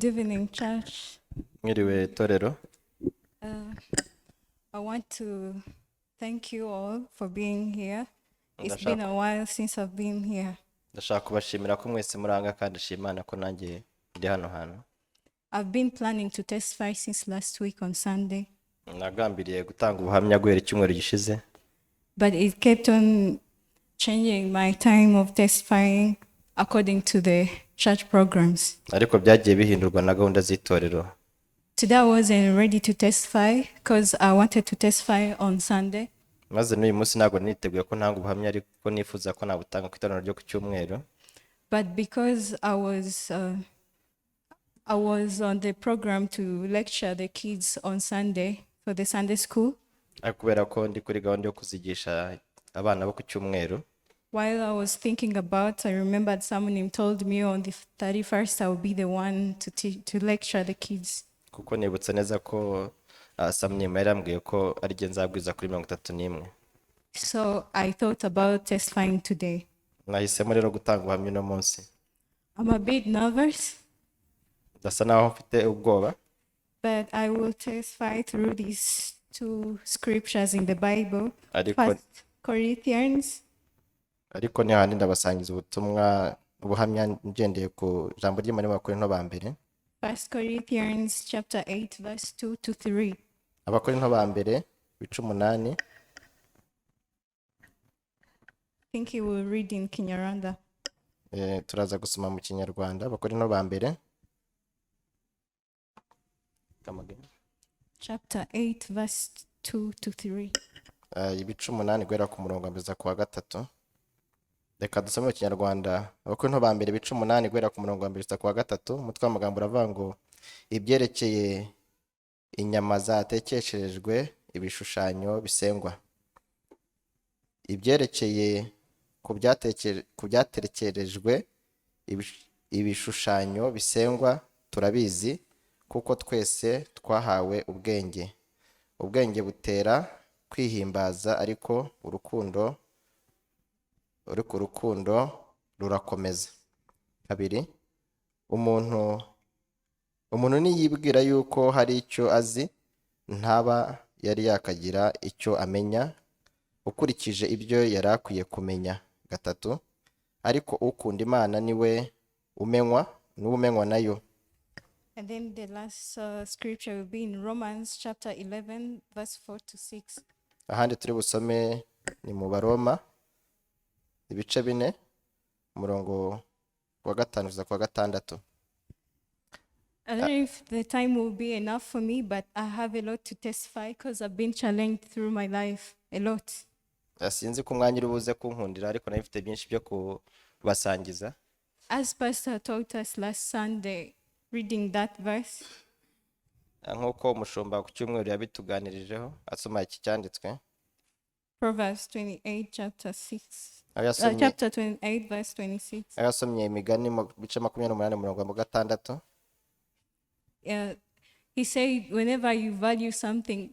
Good evening, church. Mwiriwe torero. I want to thank you all for being here. It's Ndashaka- been a while since I've been here. Ndashaka kubashimira ko mwese muranga kandi nshimana ko nanjye ndi hano hantu. I've been planning to testify since last week on Sunday, Nagambiriye gutanga ubuhamya guhera icyumweru gishize, but it kept on changing my time of testifying according to the church programs. ariko byagiye bihindurwa na gahunda z'itorero. Today I wasn't ready to testify because I wanted to testify on Sunday, Maze n'uyu munsi ntabwo niteguye ko ntanga ubuhamya ariko nifuza ko nabutanga ku iteraniro ryo ku cyumweru. but because I was on the program to lecture the kids on Sunday for the Sunday school. Ariko kubera ko ndi kuri gahunda yo kuzigisha abana bo ku cyumweru, While I was thinking about, I remembered someone told me on the 31st I will be the one to lecture the kids. kuko nibutse neza ko Samwima yarambwiye ko ari jye nzabwiza kuri 31. So I thought about testifying today. Nahisemo rero gutanga ubuhamya uno munsi. I'm a bit nervous, Ndasa naho mfite ubwoba, but I will testify through these two scriptures in the Bible. ariko 1 Corinthians ariko ni handi ndabasangiza ubuhamya ngendeye ku jambo ry'Imana mu Bakorinto ba mbere. 1 Corinthians chapter 8 verse 2 to 3. Abakorinto ba mbere 8. I think he will read in Kinyarwanda. Turaza gusoma mu Kinyarwanda. Abakorinto ba mbere Chapter 8 verse 2 to 3. 8 guhera ku murongo ambeza ku wa gatatu. Reka dusome mu Kinyarwanda. Abakorinto ba mbere 8 guhera ku murongo ambeza ku wa gatatu. Umutwe w'amagambo uravuga ngo ibyerekeye inyama zatekesherejwe ibishushanyo bisengwa. Ibyerekeye ku byaterekerejwe ibishushanyo bisengwa turabizi kuko twese twahawe ubwenge. Ubwenge butera kwihimbaza ariko urukundo rurakomeza. 2. Umuntu niyibwira yuko hari icyo azi ntaba yari yakagira icyo amenya ukurikije ibyo yari akwiye kumenya. 3. Ariko ukunda Imana niwe umenywa nayo. And then the last scripture will be in Romans chapter 11 verse 4 to 6. Ahandi turi busome ni mu Baroma ibice 4 umurongo wa 5 kugeza ku wa 6. I don't know if the time will be enough for me, but I have a lot to testify because I've been challenged through my life a lot. Sinzi ko umwanya uri buze kunkundira ariko nabifite byinshi byo kubasangiza. As Pastor taught us last Sunday, reading that verse, Nk'uko umushumba ku cyumweru yabituganirijeho asoma iki cyanditswe. Proverbs 28 chapter 6. Ayasomye Chapter 28 verse 26. ayasomye imigani mu bice 28 umurongo wa 6. He said, whenever you value something,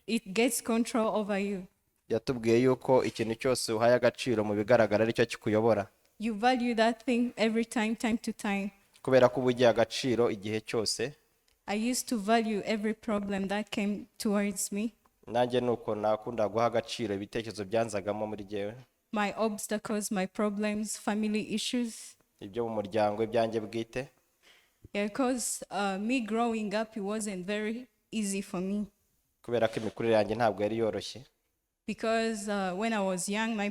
it gets control over you. Yatubwiye yuko ikintu cyose uhaye agaciro mu bigaragara aricyo kikuyobora. You value that thing every time to time. Kubera ko ubugiye agaciro igihe cyose. I used to value every problem that came towards me. Nanjye nuko nakunda guha agaciro ibitekerezo byanzagamo muri jewe. My obstacles, my problems, family issues. Ibyo mu muryango ibyanjye bwite. Yeah, because me growing up, it wasn't very easy for me. Kubera ko imikurire yanjye ntabwo yari yoroshye. Because when I was young, my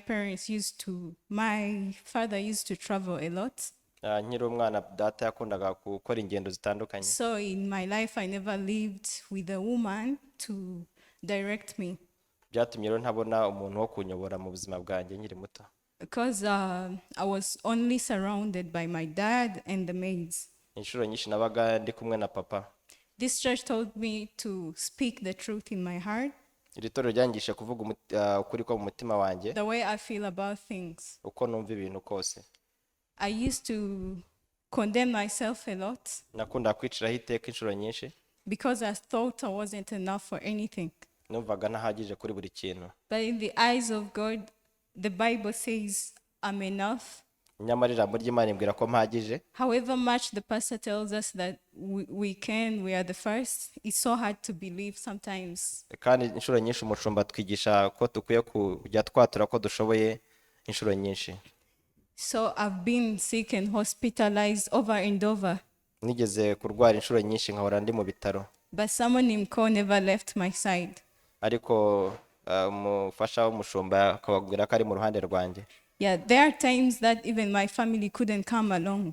father used to travel a lot. Nkiri umwana data yakundaga gukora ingendo zitandukanye. So in my life, I never lived with a woman to direct me. Byatumye rero ntabona umuntu wo kunyobora mu buzima bwanjye nkiri muto. Because I was only surrounded by my dad and the maids. Inshuro nyinshi nabaga ndi kumwe na papa. This church told me to speak the truth in my heart. Iri torero ryangisha kuvuga ukuri ko mu mutima wanjye. The way I feel about things. Uko numva ibintu kose. I used to condemn myself a lot. Nakunda kwiciraho iteka inshuro nyinshi. Because I thought I wasn't enough for anything. Numvaga ntahagije kuri buri kintu. But in the eyes of God, the Bible says I'm enough. nyamara ijambo ry'Imana rimbwira ko mpagije. However much the pastor tells us that we are the first, it's so hard to believe sometimes. Kandi inshuro nyinshi umushumba twigisha ko dukwiye kujya twatura ko dushoboye inshuro nyinshi. So I've been sick and hospitalized over and over, Nigeze kurwara inshuro nyinshi nkahora ndi mu bitaro, but someone in call never left my side. ariko umufasha w'umushumba akababwira ko ari mu ruhande rwanjye. Yeah, there are times that even my family couldn't come along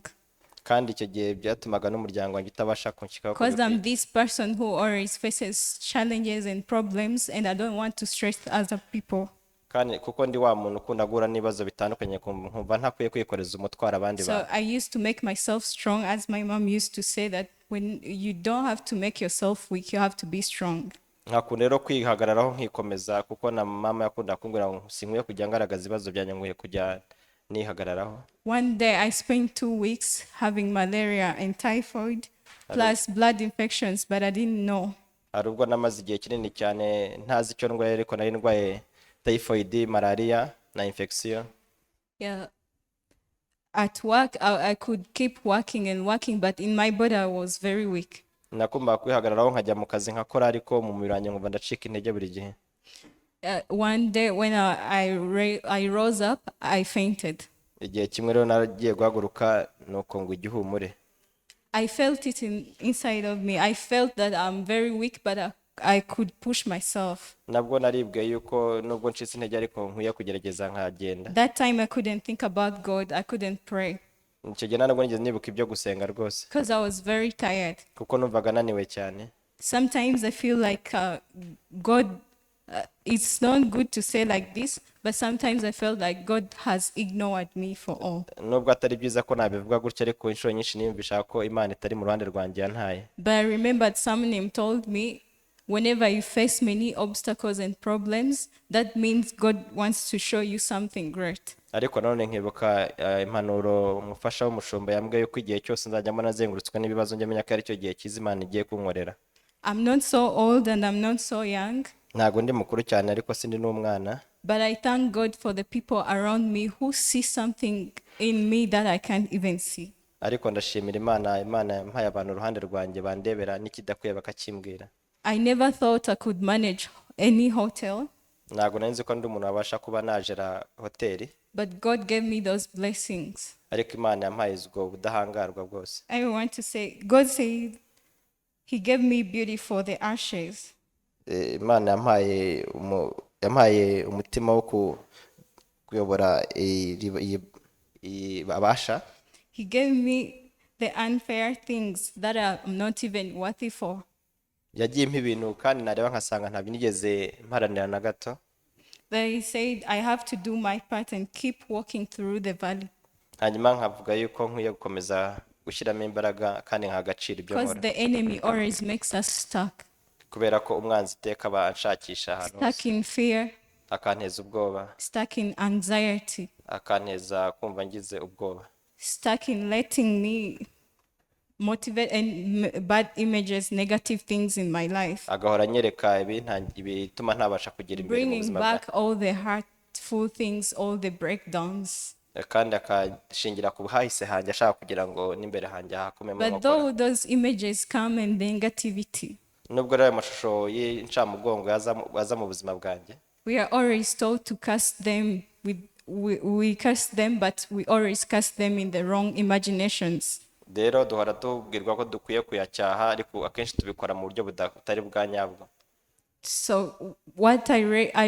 Kandi icyo gihe byatumaga n'umuryango wanjye utabasha kunshyikaho because I'm this person who always faces challenges and problems, and I don't want to stress other people. kandi kuko ndi wa muntu ukunda guhura n'ibibazo bitandukanye nkumva ntakwiye kwikoreza umutwaro abandi So bantu. I used to make myself strong, as my mom used to say that when you don't have to make yourself weak, you have to be strong. Nkakunda rero kwihagararaho nkikomeza, kuko na mama yakunda kumbwira ngo sinkwiye kujya ngaragaza ibibazo byanjye, nkwiye kujya nihagararaho. One day I spent 2 weeks having malaria and typhoid plus blood infections, but I didn't know. Hari ubwo namaze igihe kinini cyane ntazi icyo ndwaye, ariko nari ndwaye typhoid, malaria na infection. Yeah. At work, I could keep working and working, but in my body I was very weak. Nakumva kwihagararaho nkajya mu kazi nkakora, ariko mu mubiri wanjye nkumva ndacika intege buri gihe. One day when I rose up, I fainted. Igihe kimwe rero nagiye guhaguruka, nuko ngo igihumure. I felt it inside of me. I felt that I'm very weak, but I could push myself. Nabwo naribwiye yuko nubwo ncitse intege ariko nkwiye kugerageza nkagenda. That time I couldn't think about God. I couldn't pray Icyo gihe ntabwo nigeze nibuka ibyo gusenga rwose, because I was very tired. kuko numvaga naniwe cyane. Sometimes I feel like God, it's not good to say like this, but sometimes I felt like God has ignored me for all. Nubwo atari byiza ko nabivuga gutya, ariko inshuro nyinshi niyumvisha ko Imana itari mu ruhande rwanjye yantaye. But I remembered someone told me, whenever you face many obstacles and problems, that means God wants to show you something great. Ariko nanone nkibuka impanuro umufasha w'umushumba yambwiye yuko igihe cyose nzajya mbona nazengurutswe n'ibibazo, njye menya ko ari cyo gihe cyiza Imana igiye kunkorera. I'm not so old and I'm not so young, Ntabwo ndi mukuru cyane, ariko sindi n'umwana. but I thank God for the people around me who see something in me that I can't even see. Ariko ndashimira Imana, Imana yampaye abantu uruhande rwanjye bandebera n'ikidakwiye bakakimbwira. I never thought I could manage any hotel, Ntabwo nari nzi ko ndi umuntu wabasha kuba najera hoteli, but God gave me those blessings. ariko Imana yampaye ubwo budahangarwa bwose. I want to say, God said He gave me beauty for the ashes. Imana yampaye umutima wo kuyobora abasha. He gave me the unfair things that I'm not even worthy for. Yagiye impa ibintu kandi nareba nkasanga ntabyo nigeze mparanira na gato. But He said I have to do my part and keep walking through the valley. Hanyuma nkavuga yuko nkwiye gukomeza gushyiramo imbaraga kandi nkagacira ibyo Because nkora, the enemy always makes us stuck. kubera ko umwanzi iteka aba anshakisha ahantu Stuck hose, in fear, akanteza ubwoba, stuck in anxiety, akanteza kumva ngize ubwoba, stuck in letting me motivate and bad images, negative things in my life. agahora anyereka ibituma ntabasha kugira imbere mu Bringing buzima back bwanjye, all the hurtful things, all the breakdowns. kandi akashingira ku buhahise hanjye ashaka kugira ngo n'imbere hanjye hakomemo But inkokora. though those images come and negativity, Nubwo rero ayo mashusho y'incamugongo yaza mu buzima bwanjye, we are always told to cast them we cast them, but we always cast them in the wrong imaginations. rero duhora tubwirwa ko dukwiye kuyacyaha, ariko akenshi tubikora mu buryo butari bwa nyabwo. So what I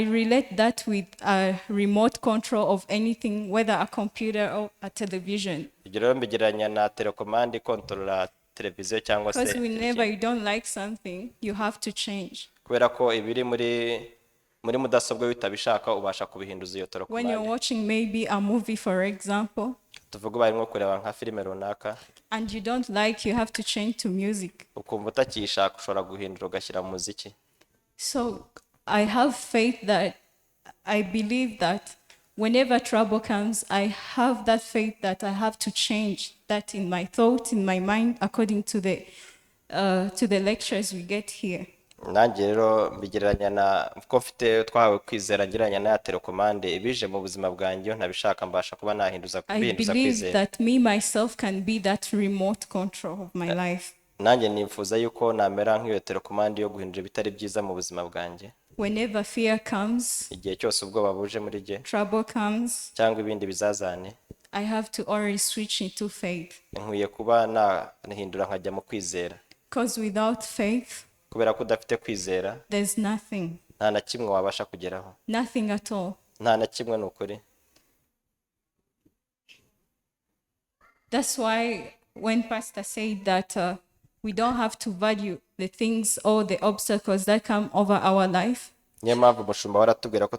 relate that with a remote control of anything, whether a computer or a television. Ibyo rero mbigereranya na telekomande ikontorora televiziyo cyangwa se Because whenever you don't like something, you have to change. kubera ko ibiri muri mudasobwa bitabishaka ubasha kubihinduza iyo When you're telekomande. watching maybe a movie, for example, Tuvuga ubaye nko kureba nka filime runaka, and you don't like, you have to change to music. ukumva utakiyishaka ushobora guhindura ugashyira mu muziki. So I have faith that I believe that whenever trouble comes, I have that faith that I have to change that in my thought, in my mind, according to the lectures we get here. nanjye rero mbigereranya na ko mfite twahawe kwizera ngereranya na ya telekomande ibije mu buzima bwanjye iyo ntabishaka mbasha kuba nahinduza I bihinduza believe kwizera. that me myself can be that remote control of my life. Nanjye nifuza yuko namera nk'iyo telekomande yo guhindura ibitari byiza mu buzima bwanjye. Whenever fear comes, Igihe cyose ubwoba buje muri jye trouble comes, cyangwa ibindi bizazane, I have to always switch into faith. nkwiye kuba nahindura nkajya mu kwizera. Because without faith, Kubera ko udafite kwizera there's nothing. nta na kimwe wabasha kugeraho. Nothing at all. Nta na kimwe ni ukuri. That's why when Pastor said that we don't have to value the things or the obstacles that come over our life, Niyo mpamvu umushumba waratubwira ko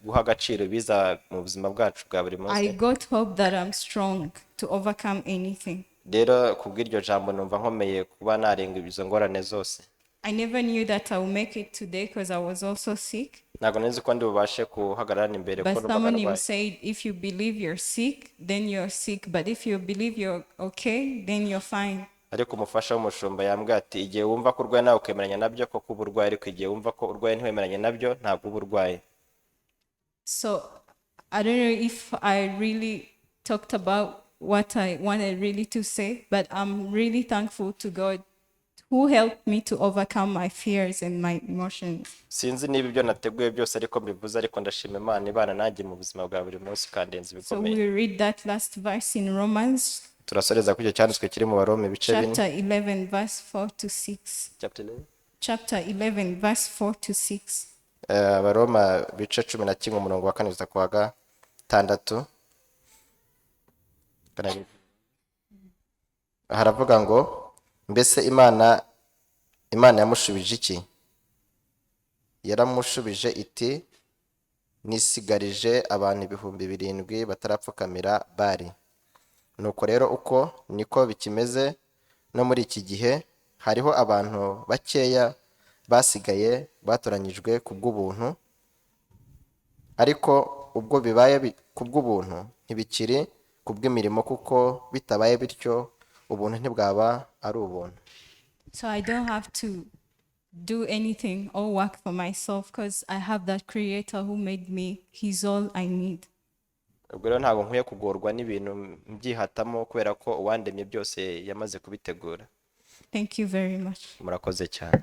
guha agaciro ibiza mu buzima bwacu bwa buri I munsi. got hope that I'm strong to overcome anything. Rero kubw'iryo jambo numva nkomeye kuba narenga izo ngorane zose. I never knew that I would make it today because I was also sick. Ntabwo nzi ko ndi bubashe guhagarara imbere But ko numvaga someone ndwaye. said, if you believe you're sick, then you're sick. But if you believe you're okay, then you're fine. Ariko umufasha w'umushumba yambwiye ati igihe wumva ko urwaye nawe ukemeranya nabyo ko kuba urwaye, ariko igihe wumva ko urwaye ntiwemeranye nabyo ntabwo uba urwaye. So I don't know if I really talked about what I wanted really to say, but I'm really thankful to God who helped me to overcome my fears and my emotions. Sinzi niba ibyo nateguye byose ariko mbivuze, ariko ndashima Imana ibana nanjye mu buzima bwa buri munsi kandenza So ibikomeye. we read that last verse in Romans Turasoreza kuri icyo cyanditswe kiri mu Baroma ibice bine. chapter 11, verse 4 to 6. Chapter 11. Chapter 11, verse 4 to 6. Baroma ibice 11 umurongo wa 4 kugeza ku wa 6. Haravuga ngo mbese Imana yamushubije iki? Yaramushubije iti nisigarije abantu 7,000 batarapfukamira Bali. Nuko rero uko niko bikimeze no muri iki gihe hariho abantu bakeya basigaye batoranyijwe kubw'ubuntu, ariko ubwo bibaye kubw'ubuntu ntibikiri kubw'imirimo, kuko bitabaye bityo ubuntu ntibwaba ari ubuntu. So I don't have to do anything or work for myself because I have that creator who made me. He's all I need. Ubwo rero ntabwo nkwiye kugorwa n'ibintu mbyihatamo kubera ko uwandemye byose yamaze kubitegura. Thank you very much. Murakoze cyane.